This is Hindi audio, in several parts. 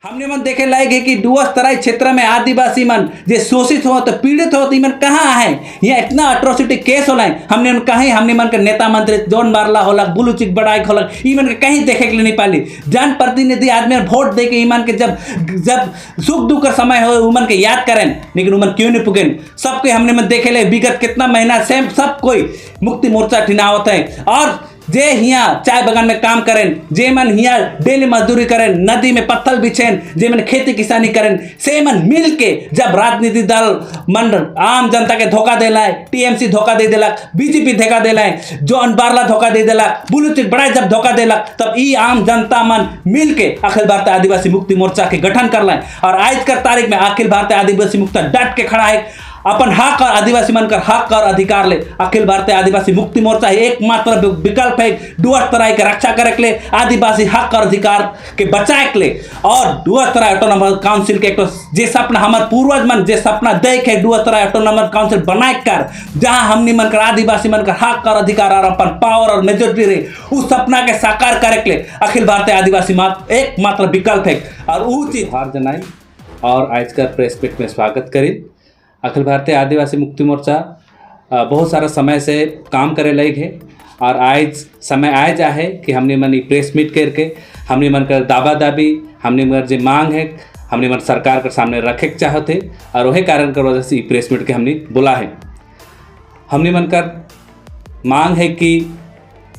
हमने मन देखे लायक है कि डुअर्स तराई क्षेत्र में आदिवासी मन जे शोषित हो तो पीड़ित हो तो इमन कहाँ है। यहाँ इतना अट्रोसिटी केस होला हमने मन कहीं हमने मन के नेता मंत्री जॉन बारला होला बुलू चिक बड़ाई होला इमन के कहीं देखे के लिए नहीं पाली। जन प्रतिनिधि आदमी वोट दे के इमन के जब जब सुख दुख का समय हो उमन के याद करें लेकिन उमन क्यों नहीं पुगेन। सबके हमने मन देखे ले विगत कितना महीना से सब कोई मुक्ति मोर्चा ठिनावत है और जे हियाँ चाय बागान में काम करें जे मन हियाँ डेली मजदूरी करें नदी में पत्थर बिछें जे मन खेती किसानी करें से मन मिल के जब राजनीति दल मन आम जनता के धोखा देला है टीएमसी धोखा दे देला बीजेपी धोखा देला है जॉन बारला धोखा दे देला बुलू चिक बड़ा जब धोखा देला तब ई आम जनता मन मिल के अखिल भारतीय आदिवासी मुक्ति मोर्चा के गठन कर लाए और आज का तारीख में अखिल भारतीय आदिवासी मुक्ति डट के खड़ा है अपन हक और आदिवासी मन कर हक और अधिकार ले। अखिल भारतीय आदिवासी मुक्ति मोर्चा एकमात्र विकल्प है डुअर्स तराई के रक्षा करे के ले आदिवासी हक और अधिकार के बचाए के ले और डुअर्स तराई ऑटोनॉमस काउंसिल के एक जे सपना हमारे पूर्वज मन जे सपना देख है डुअर्स तराई ऑटोनॉमस काउंसिल बनाए कर जहां हमनी मन कर आदिवासी मन कर हक और अधिकार और अपन पावर और मेजोरिटी रहे उस सपना के साकार करे के ले अखिल भारतीय आदिवासी एकमात्र विकल्प है और ऊ चीज हार जनाई और आज का प्रेस मीट में स्वागत करी। अखिल भारतीय आदिवासी मुक्ति मोर्चा बहुत सारा समय से काम करे लायक है और आज समय आए जा है कि हमने मन प्रेस मीट करके हमने मन कर दावा दाबी हमने मन जो मांग है हमने मन सरकार के सामने रखे के चाहते और वही कारण कर वजह से प्रेस मीट के हमने बोला है। हमने मन कर मांग है कि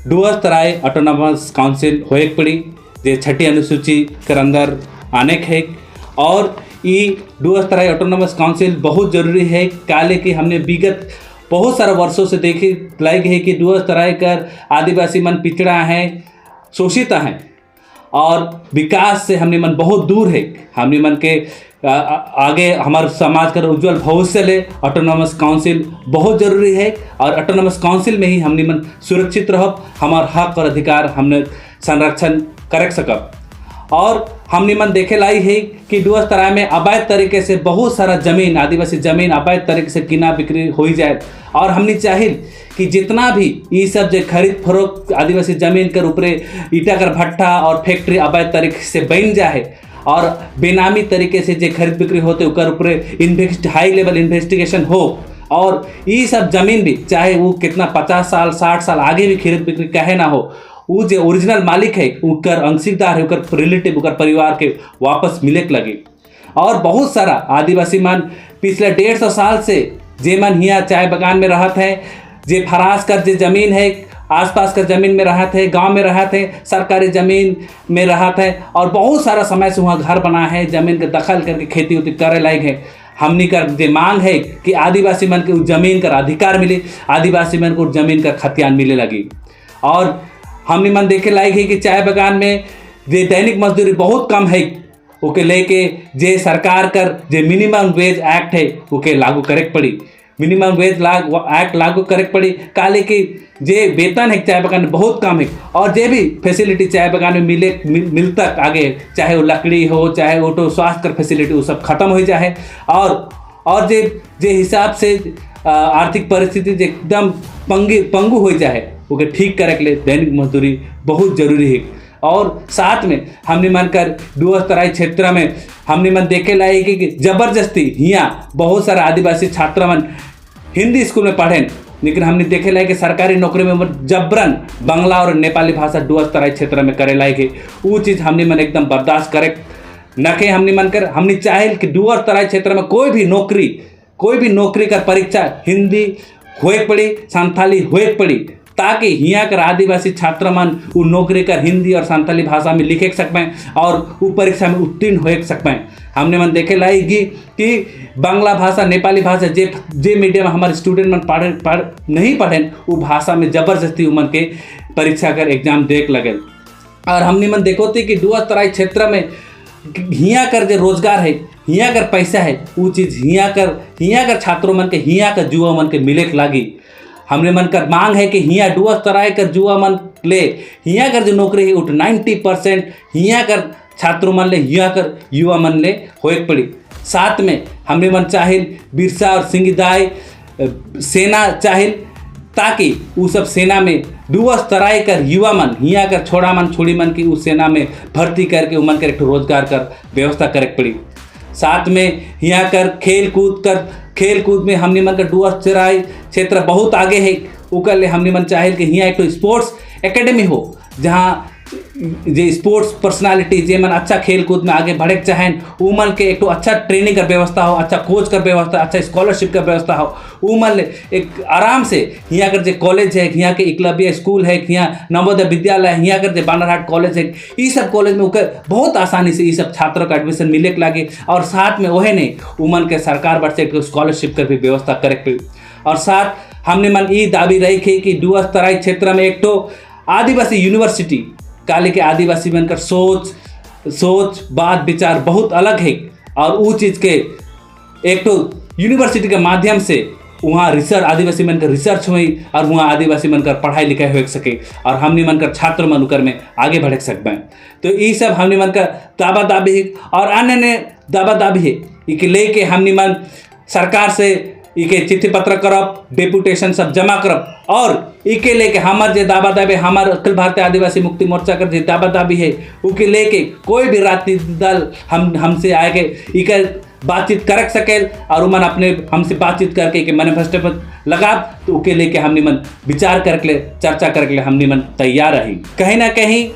डुअर्स तराई ऑटोनॉमस काउंसिल होए पड़ी जे छठी अनुसूची के अंदर आने के और ये डुअर्स तराई ऑटोनॉमस काउंसिल बहुत ज़रूरी है काले कि हमने विगत बहुत सारे वर्षों से देखे लायक है कि डुअर्स तराई कर आदिवासी मन पिछड़ा है शोषित हैं और विकास से हमने मन बहुत दूर है। हमने मन के आगे हमारे समाज का उज्जवल भविष्य ले ऑटोनॉमस काउंसिल बहुत ज़रूरी है और ऑटोनॉमस काउंसिल में ही हमने मन सुरक्षित रह हमार हक और अधिकार हमने संरक्षण कर सकब। और हमने मन देखे लाई है कि डुअर्स तराई में अवैध तरीके से बहुत सारा जमीन आदिवासी जमीन अवैध तरीके से किना बिक्री हो जाए और हमने चाहिए कि जितना भी ये सब जो खरीद फरोख्त आदिवासी जमीन के ऊपरे ईटा कर भट्टा और फैक्ट्री अवैध तरीके से बन जाए और बेनामी तरीके से जो खरीद बिक्री होते ऊपर हाई लेवल इन्वेस्टिगेशन हो और ये सब जमीन भी चाहे वो कितना 50 साल 60 साल आगे भी खरीद बिक्री कहे ना हो वो जो ओरिजिनल मालिक है उनकर अंशीदार है उनकर रिलेटिव उनकर परिवार के वापस मिले के लगे। और बहुत सारा आदिवासी मन पिछले 150 साल से जे मन हियाँ चाय बागान में रहत है जे फरास कर जे जमीन है आसपास का ज़मीन में रहते हैं गांव में रहते हैं सरकारी ज़मीन में रहते हैं और बहुत सारा समय से वहाँ घर बना है ज़मीन के दखल करके खेती उती करे लायक है। हमनी का जो मांग है कि आदिवासी मन के ज़मीन का अधिकार मिले आदिवासी मन को ज़मीन का खतियान मिले लगी। और हमने मन देखे लायक है कि चाय बागान में जे दैनिक मजदूरी बहुत कम है ओके लेके जे सरकार कर जे मिनिमम वेज एक्ट है ओके लागू करे पड़ी मिनिमम वेज एक्ट लागू करे पड़ी काले की जे वेतन है चाय बागान में बहुत कम है और जे भी फैसिलिटी चाय बागान में मिल तक आगे चाहे वो लकड़ी हो चाहे वो तो स्वास्थ्य कर फैसिलिटी वो सब खत्म हो जाए और जे हिसाब से आर्थिक परिस्थिति एकदम पंगु हो जाए ओके ठीक करे के लिए दैनिक मजदूरी बहुत जरूरी है। और साथ में हमने मन कर डुअर्स तराई क्षेत्र में हमने मन देखे लाए कि जबरदस्ती हियाँ बहुत सारा आदिवासी छात्र मन हिंदी स्कूल में पढ़ें लेकिन हमने देखे लाए कि सरकारी नौकरी में जबरन बांग्ला और नेपाली भाषा डुअर्स तराई क्षेत्र में करे लायक है वो चीज़ हमने मन एकदम बर्दाश्त करे न के हमने मन कर हमने चाहे कि डुअर्स तराई क्षेत्र में कोई भी नौकरी का परीक्षा हिंदी होए पड़ी संथाली होए पड़ी ताकि हियाँ कर आदिवासी छात्र मन वो नौकरी कर हिंदी और संथाली भाषा में लिखे सकें और वो परीक्षा में उत्तीर्ण हो सकें। हमने मन देखे लाएगी कि बांग्ला भाषा नेपाली भाषा जे मीडियम हमारे स्टूडेंट मन नहीं पढ़ें वो भाषा में जबरदस्ती उमन के परीक्षा कर एग्जाम देख लगे। और हमने मन देखो थी कि डुअर्स तराई क्षेत्र में हियाँ कर जो रोजगार है हियाँ कर पैसा है वो चीज़ हियाँ कर छात्रों मन के हियाँ कर युवा मन के मिले लागी। हमने मन कर मांग है कि हियाँ डुअर्स तराई कर युवा मन ले हियाँ कर जो नौकरी है उठ 90% हियाँ कर छात्रों मन ले हियाँ कर युवा मन ले होए पड़ी। साथ में हमने मन चाहिए बिरसा और सिंगिदाई सेना चाहिए ताकि उ सब सेना में डुअस तराई कर युवा मन हिया कर छोड़ा मन छोड़ी मन की उस सेना में भर्ती करके उमन कर एक रोजगार कर व्यवस्था करे पड़ी। साथ में यहाँ कर खेल कूद में हमने मन का डुअस तराई क्षेत्र बहुत आगे है। उकर ले हमने मन चाहे कि यहाँ एक स्पोर्ट्स एकेडमी हो, जहाँ जे स्पोर्ट्स पर्सनालिटी जे मन अच्छा खेल कूद में आगे बढ़े चाहें उमन के एक अच्छा ट्रेनिंग का व्यवस्था हो, अच्छा कोच का व्यवस्था, अच्छा स्कॉलरशिप का व्यवस्था हो। उमन एक आराम से यहाँ कर जे कॉलेज है, यहाँ के एकलव्य स्कूल है, यहाँ नवोदय विद्यालय है, यहाँ कर जे बानरहाट कॉलेज है, ये सब कॉलेज में उकर बहुत आसानी से ये सब छात्रों का एडमिशन मिले के लागे। और साथ में वही नहीं उमन के सरकार बढ़ से स्कॉलरशिप का भी व्यवस्था करे। और साथ हमने मन ये दावी रही कि डुअस तराई क्षेत्र में एक तो आदिवासी यूनिवर्सिटी काले के आदिवासी बनकर सोच बात विचार बहुत अलग है। और वो चीज़ के एक तो यूनिवर्सिटी के माध्यम से वहाँ रिसर्च आदिवासी बनकर रिसर्च हुई और वहाँ आदिवासी बनकर पढ़ाई लिखाई हो सके और हमने मनकर छात्र मनुकर में आगे बढ़ सकते हैं। तो ये सब हमने मनकर दावा दाबी है और अन्य दावा दाबी है कि लेके हमने मन सरकार से इके चिट्ठी पत्र करब, डेपुटेशन सब जमा करब और इके लेके हमार जे दावा दाबी हमार अखिल भारतीय आदिवासी मुक्ति मोर्चा कर जे दावा दाबी है उके लेके कोई भी राजनीतिक दल हमसे आके इके बातचीत कर सके और उमन अपने हमसे बातचीत करके के मैनिफेस्टो पर लगा तो उके लेके हमने मन विचार करके चर्चा करके हमने मन तैयार रही। कहीं ना कहीं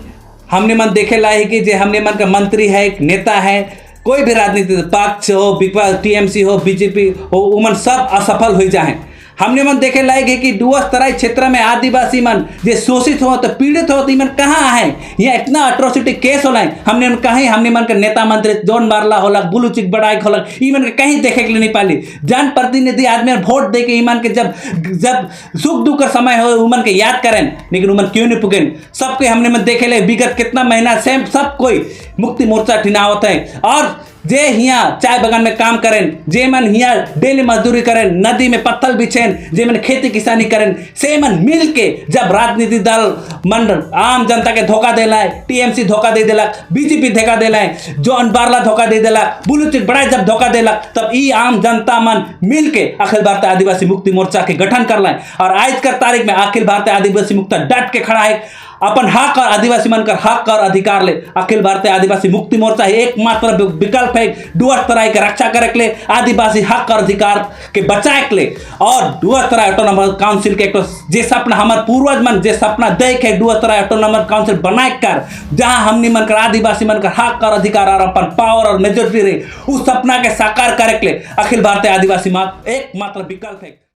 हमने मन देखे लाए कि जे हमने मन का मंत्री है, एक नेता है, कोई भी राजनीतिक पक्ष हो, विपक्ष, टीएमसी हो, बीजेपी हो, उमन सब असफल हो जाए। हमने मन देखे लायक है कि डुअस तराई क्षेत्र में आदिवासी मन जे शोषित हो तो पीड़ित हो तो इमन कहाँ है, यहाँ इतना अट्रोसिटी केस होला हमने मन कहीं हमने मन के नेता मंत्री जॉन बारला होलक, बुलूचिक बड़ाई होलक, इमन के कहीं देखे के लिए नहीं पाली। जन प्रतिनिधि आदमी वोट दे के इमन के जब सुख दुख का समय हो उमन के याद करें, लेकिन उमन क्यों नहीं पुगें। सबके हमने मन देखे ले विगत कितना महीना से सब कोई मुक्ति मोर्चा ठिनावत है और जे हियाँ चाय बागान में काम करें, जे मन हियाँ डेली मजदूरी करें, नदी में पत्थर बिछें, जे मन खेती किसानी करें, से मन मिल के जब राजनीति दल मन आम जनता के धोखा देला है, टीएमसी धोखा दे देला, बीजेपी धोखा देला है, जॉन बारला धोखा दे देला, बुलूचिक बड़ाई जब धोखा देला, तब ई आम जनता मन मिल के अखिल भारतीय आदिवासी मुक्ति मोर्चा के गठन कर लाए। और आज का तारीख में अखिल भारतीय आदिवासी मुक्ति डट के खड़ा है, अपन हक और आदिवासी मन कर हक और अधिकार ले। अखिल भारतीय आदिवासी मुक्ति मोर्चा एकमात्र विकल्प है डुअस तराई के रक्षा करे के लिए, आदिवासी हक और अधिकार के बचाए के लिए। और डुअस तराई ऑटोनोमस काउंसिल के जे सपना हमारे पूर्वज मन जे सपना देख है डुअस तराई ऑटोनोमस काउंसिल बनाए कर, जहां हमने मन कर आदिवासी मन कर हक और अधिकार और अपन पावर और मेजोरिटी रहे, उस सपना के साकार करे के लिए अखिल भारतीय आदिवासी एकमात्र विकल्प है।